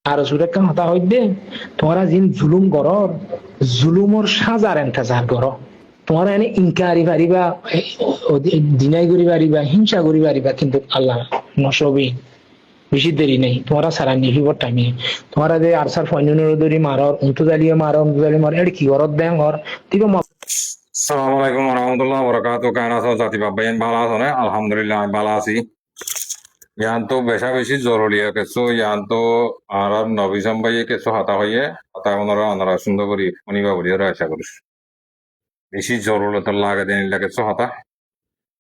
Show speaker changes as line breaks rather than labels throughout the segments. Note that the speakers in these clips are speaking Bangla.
আর সুরেক্ষা হতা হইবে তোমরা জিন জুলুম করর জুলুমর সাজার এন্তেজার করো তোমরা এনে ইনকারি পারিবা দিনাই করি পারিবা হিংসা করি পারিবা কিন্তু আল্লাহ নসবি বেশি দেরি নেই তোমরা সারা নিহিবর টাইমে তোমরা যে আরসার ফয়নুনের দরি মারর উন্তুদালিয়ে মারো উন্তুদালি মার এটা কি করত দেন ঘর তিবা
আসসালামু আলাইকুম warahmatullahi wabarakatuh কেন আছো জাতি বাবাইন ভালো আছো না আলহামদুলিল্লাহ আমি ভালো আছি ইয়ান তো বেশা বেশি জরুরি কিছু ইয়ান তো আর নবী সম্ভাইয়ে কিছু হাতা হইয়ে হাতা ওনারা সুন্দর করি শুনিবা বলি আশা করিস বেশি জরুরত লাগে দেন কিছু হাতা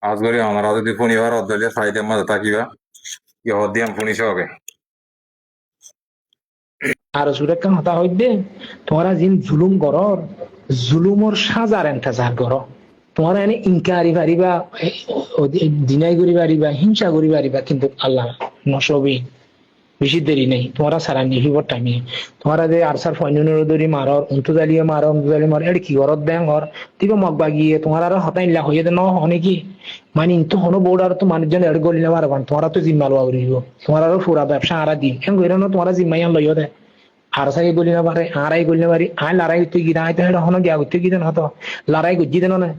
আজ করি ওনারা যদি শুনিবার অদলে সাইডের মাঝে থাকিবা ইহ দিয়াম শুনিস হবে
আর সুরেক্ষা হতা হইবে তোমরা জিন জুলুম করর জুলুমর সাজার এন্তেজার করো তোমরা এনে ইনকারি পারিবা দিনাই করি পারিবা হিংসা করি পারিবা কিন্তু আল্লাহ নসবি বেশি দেরি নেই তোমরা সারা নিহিবর টাইমে তোমরা যে আরসার ফয়নুনের দরি মারর উন্তুদালিয়ে মারো উন্তুদালি মার এটা কি করত দেন ঘর তিবা মগবা গিয়ে তোমরা আর হতাইলা হইয়ে দে ন হনে কি মানে ইন্তু হনো বোর্ড আর তো মানুষজন এড গলি না পারবান তোমরা তো জিম্মা লওয়া করিব তোমরা আর পুরা ব্যবসা আরা দি কেন কইরা না তোমরা জিম্মাইয়ান লইও দে আর সাই গলি না পারে আরাই গলি না পারি আই লড়াই করতে গিয়ে আই তো এটা হনো গিয়া করতে গিয়ে না তো লড়াই গুজি দেন না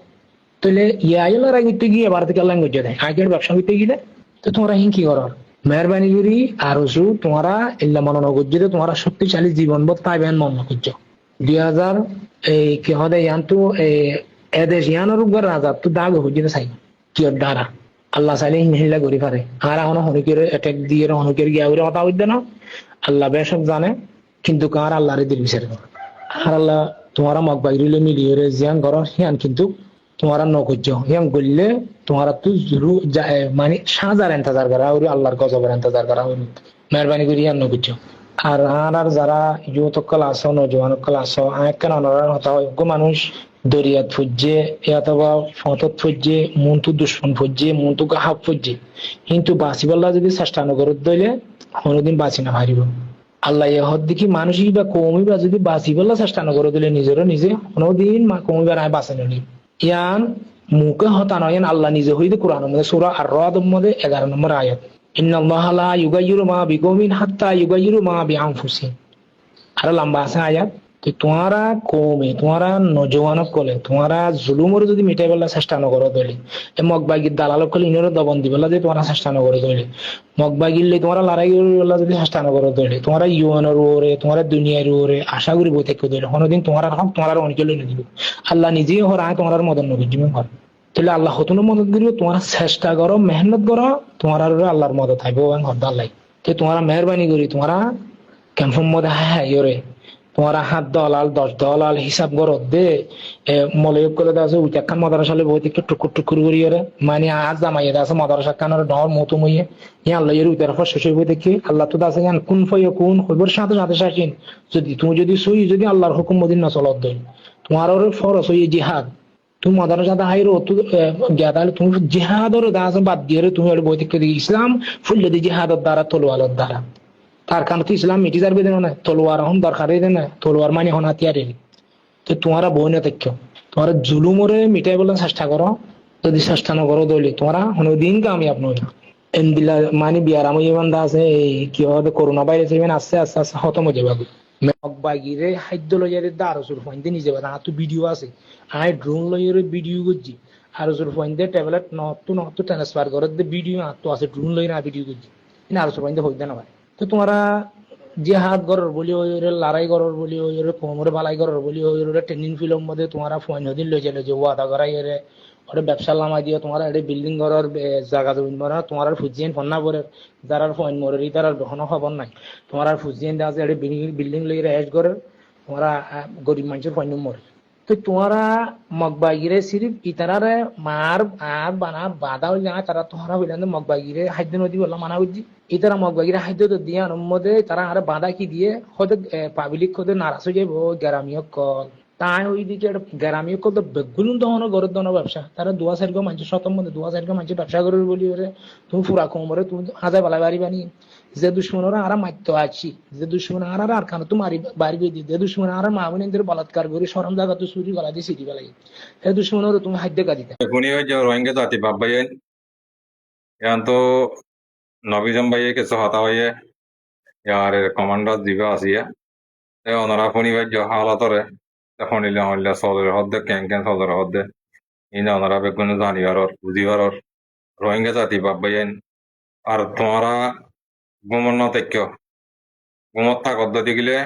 তাহলে ইয়াই লড়াই করতে গিয়ে এবার থেকে আল্লাহ গুজি দেয় আগের ব্যবসা করতে গিয়ে তো তোমরা হিং কি করো মেহরবানি করি আর তোমরা ইল্লা মন নগজ্জিতে তোমরা শক্তিশালী জীবন বোধ পাইবেন মন নগজ্জ 2000 এই কি হদে ইয়ান্তু এদেশ ইয়ানোর উপর রাজা তো দাগ হজ্জিতে চাই কি দ্বারা আল্লাহ চাইলে হিংহিলা করি পারে আর এখন হনুকের অ্যাটাক দিয়ে হনুকের গিয়া উড়ে কথা হইতে না আল্লাহ বেশক জানে কিন্তু কার আল্লাহরে দিল বিচার আর আল্লাহ তোমারা মগবাইরিলে মিলিয়ে জিয়ান করো হিয়ান কিন্তু তোমারা নকজ্জ হিয়ান গললে তোমারা তো জুরু মানে সাজার এন্তজার করা ওই আল্লাহর গজবের এন্তজার করা ওই মেহরবানি করি হিয়ান নকজ্জ আর যারা যুবতকল আসো নজওয়ানকল আসো কেন অনরার হতা হয় মানুষ দরিয়াত ফুজে অথবা ফতত ফুজে মনটু দুশ্মন ফুজে মনটু গাহাব ফুজে কিন্তু বাঁচিবল্লা যদি চেষ্টা নগরত দইলে কোনোদিন বাঁচি না হারিব আল্লাহ ইহদ দেখি মানসিক বা কৌমি বা যদি বাঁচিবল্লা চেষ্টা নগরে দিলে নিজেরও নিজে কোনোদিন কৌমিবার আয় বাঁচে নি ইয়ান মুখে হতা নয় আল্লাহ নিজে হইতে কোরআন মধ্যে সূরা আর-রাদ মধ্যে 11 নম্বর আয়াত ইন্নাল্লাহা লা ইউগাইয়িরু মা বিকওমিন হাত্তা ইউগাইয়িরু মা বিআনফুসিহিম আর লম্বা আছে আয়াত তো তোমারা কমে তোমারা নজওয়ানক কলে তোমারা জুলুমর যদি মিটাই বলা চেষ্টা নকরো দলি এ মগবাগির দালালক কলে ইনর দবন দিবলা যে তোমরা চেষ্টা নকরো দলি মগবাগিরলে তোমরা লড়াই বলা যদি চেষ্টা নকরো দলি তোমরা ইউএনর ওরে তোমরা দুনিয়ার ওরে আশা করি বই থেকে দলি কোনদিন তোমার হক তোমার অনিকলে নিদিব আল্লাহ নিজেই হরায় তোমার মদন নবীজিমে হর তাহলে আল্লাহ হতুন মদত করিব তোমরা চেষ্টা করো মেহনত করো তোমার আল্লাহর মদত থাকবে হরদা আল্লাহ তো তোমরা মেহরবানি করি তোমরা কনফার্ম মধ্যে হ্যাঁ ইরে তোমরা 7 দলাল 10 দলাল হিসাব করো দে মলয়ব করে দাও উইটাখান মাদ্রাসালে বহুত একটু টুকুর টুকুর করি রে মানে আজ জামাইয়ে দাও মাদ্রাসা কানোর ডর মতো মইয়ে ইয়ান লইয়ের উইটার পর শেষ হইবে দেখি আল্লাহ তো দাসে ইয়ান কোন ফয় কোন হইবর সাথে সাথে শাসিন যদি তুমি যদি সই যদি আল্লাহর হুকুম মদিন না চলত দেই তোমার ওর ফরজ হই জিহাদ তুমি মাদ্রাসাতে হাইরো তো গিয়াদালে তুমি জিহাদর দাস বাদ দিয়ে তুমি ওর বই থেকে ইসলাম ফুল দি জিহাদর দ্বারা তলোয়ারের দ্বারা তার কারণ তো ইসলাম মিটি যাবে দেন না তলোয়ার হন দরকার দেন না তলোয়ার মানে হন হাতিয়ারে তো তোমারা বই না দেখো তোমরা জুলুমরে মিটাই বলে চেষ্টা করো যদি চেষ্টা না করো দলি তোমরা কোনোদিন কামিয়াব নই এন্দিলা মানে বিয়ারাম ইমানদা আছে এই কি হবে করোনা ভাইরাস ইভেন আস্তে আস্তে আস্তে খতম হয়ে যাবে মগবাগিরে খাদ্য লইয়ারে দারসুর ফইন্দে নিজে বানা তো ভিডিও আছে আই ড্রোন লইয়ারে ভিডিও করছি আর সুর ফইন্দে ট্যাবলেট নট ট্রান্সফার করে দে ভিডিও তো আছে ড্রোন লইরা ভিডিও করছি না আর সুর ফইন্দে হইতে না ভাই তো তোমরা জিহাদ গরর বলি ওই লড়াই গরর বলি ওই কোমরে বালাই গরর বলি ওই ট্রেনিং ফিল্ম মধ্যে তোমরা ফোন দিন লই যালে যে ওয়াদা করাই এর ওরে ব্যবসা লামাই দিও তোমরা এটা বিল্ডিং ঘরের জায়গা জমিন মরা তোমার ফুজিয়েন ফন্না পরে যারা ফোন মরে তার কোনো খবর নাই তোমার ফুজিয়েন দেওয়া আছে এটা বিল্ডিং লই রেজ করে তোমরা গরিব মানুষের ফোন মরে তো তোমরা মগবাগিরে সিরিফ ইতারারে মার আর বানা বাধা হয়ে যায় তারা তোমরা বললেন মগবাগিরে খাদ্য নদী বললাম মানা বুঝছি ইতারা মগবাগিরে খাদ্য তো দিয়ে মধ্যে তারা আর বাধা কি দিয়ে হয়তো পাবলিক হতে নারাজ হয়ে যাবো গ্রামীয় কল তাই ওইদিকে গ্রামীয় কল তো বেগুন দহন গরুর দহন ব্যবসা তারা 2000 গো মানুষ শতম মধ্যে 2000 গো মানুষ ব্যবসা করবে বলি ওরে তুমি পুরা কোমরে তুমি হাজার বেলা বাড়ি বানি যে দুশ্মনরা আর মারতে আছি যে দুশ্মন আর খানো তো মারি বাড়ি দিয়ে যে দুশ্মন আর মা বোনদের বলাৎকার করে সরম জায়গা তো চুরি গলা দিয়ে সিটি বেলাই এই দুশ্মনের তুমি হাদ্য কাটিতে
এখনই ওই যে রোহিঙ্গা জাতি বাবাইন ইয়ান তো নবী সম্ভাইয়ে কিছু হাতা হইয়ে ইয়ার কমান্ডার দিবা আসিয়া ওনারা শনিবার্য হালাতরে শনিলে হইলে সদর হদ্দে ক্যাং সদর হদ্দে ইনা ওনারা বেগুন জানিবার বুঝিবার রোহিঙ্গা জাতি বাব্বাইন আর তোমারা গুমর ন তেক্য গুমর তা পদ্ধতি গিলে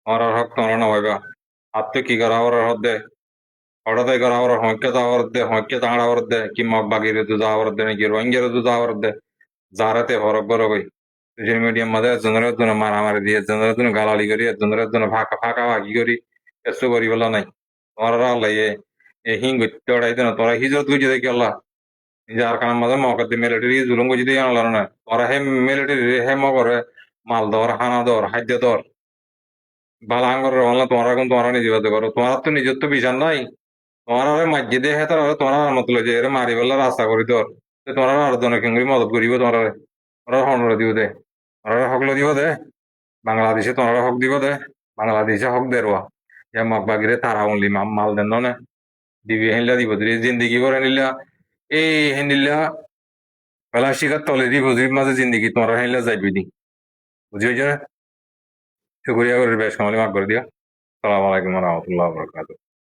তোমার হক তোমরা নবাইবা আর তো কি করা হওয়ার হদ্দে হঠাৎ করা হওয়ার হংকে যাওয়ার দে হংকে দাঁড়াওয়ার দে কি মগ বাগিরে দু যাওয়ার দে নাকি রোহিঙ্গের দু যাওয়ার দে যারাতে হরক বড় কই সোশ্যাল মিডিয়ার মাঝে একজনের জন্য মারামারি দিয়ে একজনের জন্য গালালি করি একজনের জন্য ফাঁকা ফাঁকা ফাঁকি করি কিছু করি বলা নাই তোমার আল্লাহ এ হিং করতে ওড়াই দেন তোরা হিজরত গুজি দেখি আল্লাহ যার কারণ মাঝে মকদ্দে মিলিটারি জুলুম গুজি দিয়ে আনলাম না তোরা হে মিলিটারি হে মগরে মাল দর হানা দর খাদ্য দর বালা আঙ্গর রহলা তোমরা কোন তোমরা নিজে বাদে করো তোমার তো নিজের তো বিচার নাই তোমার মসজিদে হে তার তোমার মতল যে এর মারি বললা রাস্তা করি তোর তোমরা আর জনে কেঙ্গি মদত করিব তোমরা ওরা হনরে দিব দে ওরা হকলে দিব দে বাংলাদেশে তোমরা হক দিব দে বাংলাদেশে হক দেরওয়া যে মগবাগিরে তারা অনলি মাল দেন না দিবি হেনলা দিব দিবি জিন্দিগি করে নিলা এই হেনিলা বেলা শিকার তলে দি বুঝির মাঝে জিন্দিগি তোমরা হেনলা যাইবি দি বুঝি হয়েছে শুক্রিয়া করে বেশ কামালি মাক করে দিয়া সালাম আলাইকুম রহমতুল্লাহ বরকাত